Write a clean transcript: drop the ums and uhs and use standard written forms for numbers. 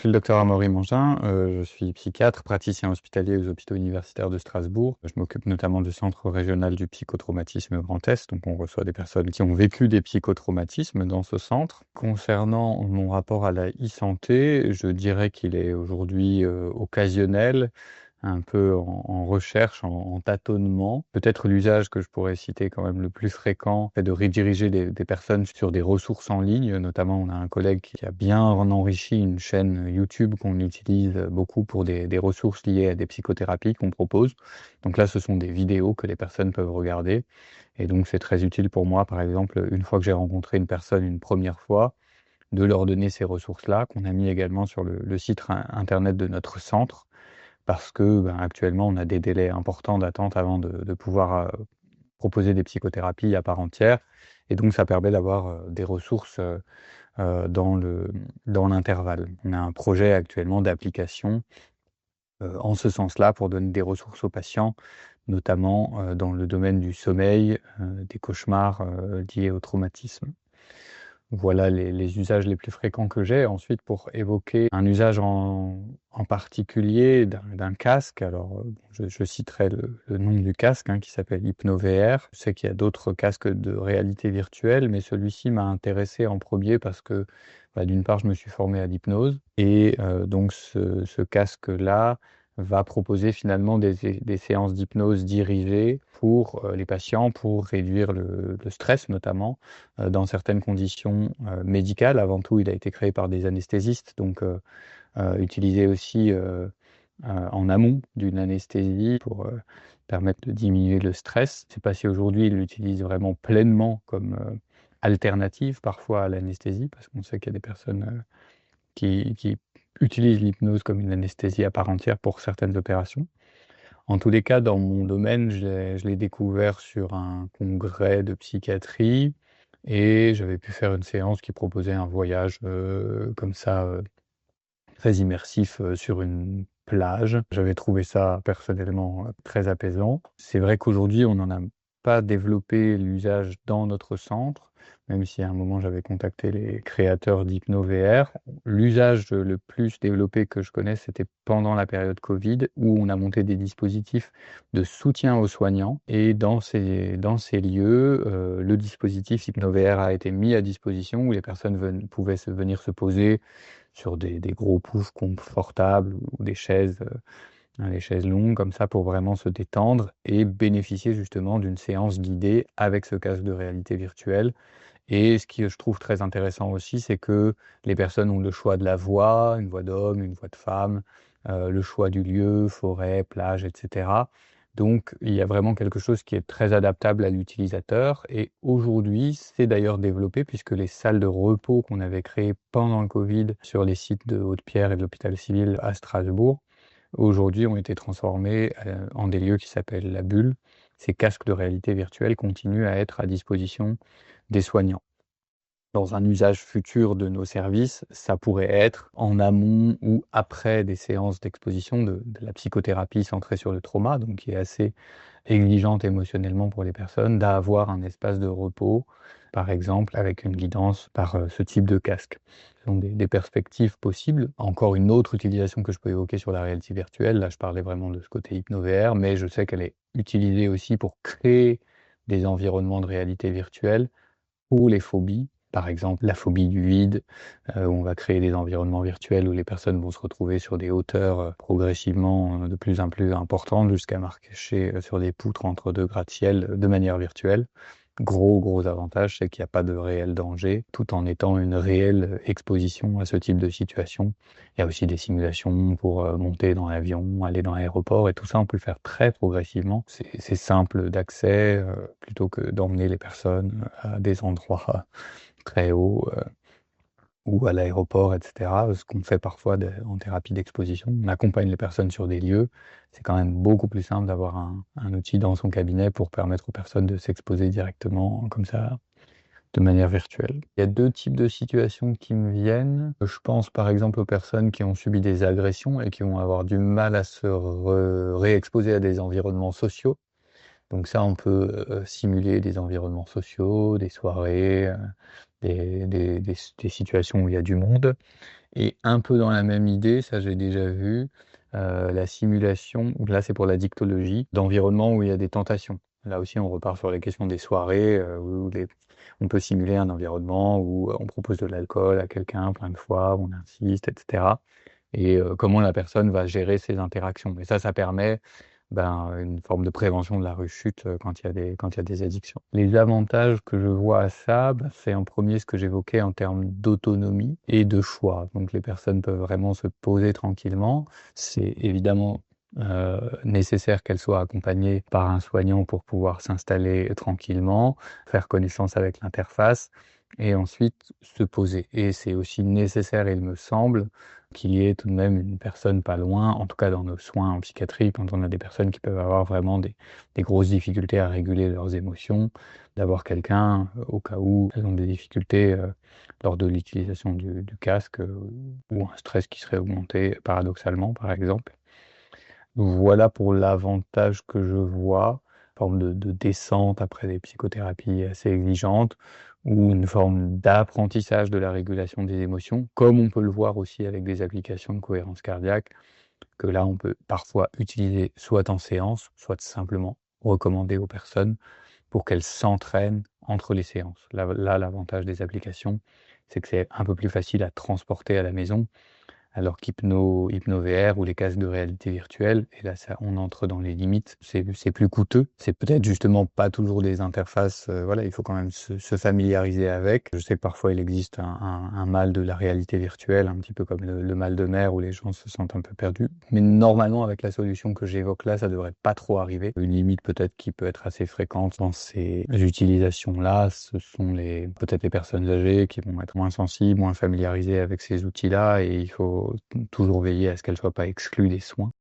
suis le docteur Amaury Mangin, je suis psychiatre, praticien hospitalier aux hôpitaux universitaires de Strasbourg. Je m'occupe notamment du centre régional du psychotraumatisme Grand Est, donc on reçoit des personnes qui ont vécu des psychotraumatismes dans ce centre. Concernant mon rapport à la e-santé, je dirais qu'il est aujourd'hui occasionnel, un peu en recherche, en tâtonnement. Peut-être l'usage que je pourrais citer quand même le plus fréquent, c'est de rediriger des personnes sur des ressources en ligne. Notamment, on a un collègue qui a bien enrichi une chaîne YouTube qu'on utilise beaucoup pour des ressources liées à des psychothérapies qu'on propose. Donc là, ce sont des vidéos que les personnes peuvent regarder. Et donc, c'est très utile pour moi, par exemple, une fois que j'ai rencontré une personne une première fois, de leur donner ces ressources-là, qu'on a mis également sur le site internet de notre centre, parce que actuellement, on a des délais importants d'attente avant de pouvoir proposer des psychothérapies à part entière. Et donc, ça permet d'avoir des ressources dans l'intervalle. On a un projet actuellement d'application en ce sens-là pour donner des ressources aux patients, notamment dans le domaine du sommeil, des cauchemars liés au traumatisme. Voilà les usages les plus fréquents que j'ai. Ensuite, pour évoquer un usage en particulier d'un casque, alors je citerai le nom du casque qui s'appelle HypnoVR. Je sais qu'il y a d'autres casques de réalité virtuelle, mais celui-ci m'a intéressé en premier parce que d'une part, je me suis formé à l'hypnose et donc ce casque-là va proposer finalement des séances d'hypnose dirigées pour les patients, pour réduire le stress notamment, dans certaines conditions médicales. Avant tout, il a été créé par des anesthésistes, donc utilisé aussi en amont d'une anesthésie pour permettre de diminuer le stress. Je ne sais pas si aujourd'hui il l'utilise vraiment pleinement comme alternative parfois à l'anesthésie, parce qu'on sait qu'il y a des personnes qui utilisent l'hypnose comme une anesthésie à part entière pour certaines opérations. En tous les cas, dans mon domaine, je l'ai découvert sur un congrès de psychiatrie et j'avais pu faire une séance qui proposait un voyage comme ça, très immersif sur une plage. J'avais trouvé ça personnellement très apaisant. C'est vrai qu'aujourd'hui, on n'en a pas développé l'usage dans notre centre, même si à un moment j'avais contacté les créateurs d'HypnoVR. L'usage le plus développé que je connais, c'était pendant la période Covid, où on a monté des dispositifs de soutien aux soignants. Et dans ces lieux, le dispositif HypnoVR a été mis à disposition, où les personnes pouvaient venir se poser sur des gros poufs confortables ou des chaises, les chaises longues comme ça pour vraiment se détendre et bénéficier justement d'une séance guidée avec ce casque de réalité virtuelle. Et ce que je trouve très intéressant aussi, c'est que les personnes ont le choix de la voix, une voix d'homme, une voix de femme, le choix du lieu, forêt, plage, etc. Donc il y a vraiment quelque chose qui est très adaptable à l'utilisateur et aujourd'hui, c'est d'ailleurs développé puisque les salles de repos qu'on avait créées pendant le Covid sur les sites de Haute-Pierre et de l'hôpital civil à Strasbourg, aujourd'hui ont été transformées en des lieux qui s'appellent la Bulle. Ces casques de réalité virtuelle continuent à être à disposition des soignants. Dans un usage futur de nos services, ça pourrait être en amont ou après des séances d'exposition de la psychothérapie centrée sur le trauma, donc qui est assez exigeante émotionnellement pour les personnes, d'avoir un espace de repos, par exemple avec une guidance par ce type de casque. Ce sont des perspectives possibles. Encore une autre utilisation que je peux évoquer sur la réalité virtuelle, là je parlais vraiment de ce côté hypno-VR, mais je sais qu'elle est utilisée aussi pour créer des environnements de réalité virtuelle pour les phobies. Par exemple, la phobie du vide, où on va créer des environnements virtuels où les personnes vont se retrouver sur des hauteurs progressivement de plus en plus importantes jusqu'à marcher sur des poutres entre deux gratte-ciel de manière virtuelle. Gros avantage, c'est qu'il n'y a pas de réel danger, tout en étant une réelle exposition à ce type de situation. Il y a aussi des simulations pour monter dans l'avion, aller dans l'aéroport, et tout ça, on peut le faire très progressivement. C'est simple d'accès, plutôt que d'emmener les personnes à des endroits très hauts, ou à l'aéroport, etc. Ce qu'on fait parfois en thérapie d'exposition. On accompagne les personnes sur des lieux. C'est quand même beaucoup plus simple d'avoir un outil dans son cabinet pour permettre aux personnes de s'exposer directement comme ça, de manière virtuelle. Il y a 2 types de situations qui me viennent. Je pense par exemple aux personnes qui ont subi des agressions et qui vont avoir du mal à se réexposer à des environnements sociaux. Donc ça, on peut simuler des environnements sociaux, des soirées, des situations où il y a du monde. Et un peu dans la même idée, ça j'ai déjà vu, la simulation, là c'est pour la dictologie, d'environnements où il y a des tentations. Là aussi on repart sur les questions des soirées, où on peut simuler un environnement où on propose de l'alcool à quelqu'un plein de fois, on insiste, et cetera. Et comment la personne va gérer ses interactions. Et ça permet, une forme de prévention de la rechute, quand il y a des addictions. Les avantages que je vois à ça, c'est en premier ce que j'évoquais en termes d'autonomie et de choix. Donc les personnes peuvent vraiment se poser tranquillement. C'est évidemment, nécessaire qu'elles soient accompagnées par un soignant pour pouvoir s'installer tranquillement, faire connaissance avec l'interface et ensuite se poser. Et c'est aussi nécessaire, il me semble, qu'il y ait tout de même une personne pas loin, en tout cas dans nos soins en psychiatrie, quand on a des personnes qui peuvent avoir vraiment des grosses difficultés à réguler leurs émotions, d'avoir quelqu'un, au cas où elles ont des difficultés, lors de l'utilisation du casque, ou un stress qui serait augmenté paradoxalement, par exemple. Voilà pour l'avantage que je vois, forme de descente après des psychothérapies assez exigeantes ou une forme d'apprentissage de la régulation des émotions, comme on peut le voir aussi avec des applications de cohérence cardiaque, que là, on peut parfois utiliser soit en séance, soit simplement recommander aux personnes pour qu'elles s'entraînent entre les séances. Là, l'avantage des applications, c'est que c'est un peu plus facile à transporter à la maison alors qu'HypnoVR ou les casques de réalité virtuelle, et là ça on entre dans les limites, c'est plus coûteux. C'est peut-être justement pas toujours des interfaces, voilà, il faut quand même se familiariser avec. Je sais que parfois il existe un mal de la réalité virtuelle, un petit peu comme le mal de mer où les gens se sentent un peu perdus. Mais normalement avec la solution que j'évoque là, ça devrait pas trop arriver. Une limite peut-être qui peut être assez fréquente dans ces utilisations-là, ce sont peut-être les personnes âgées qui vont être moins sensibles, moins familiarisées avec ces outils-là et il faut toujours veiller à ce qu'elles soient pas exclues des soins.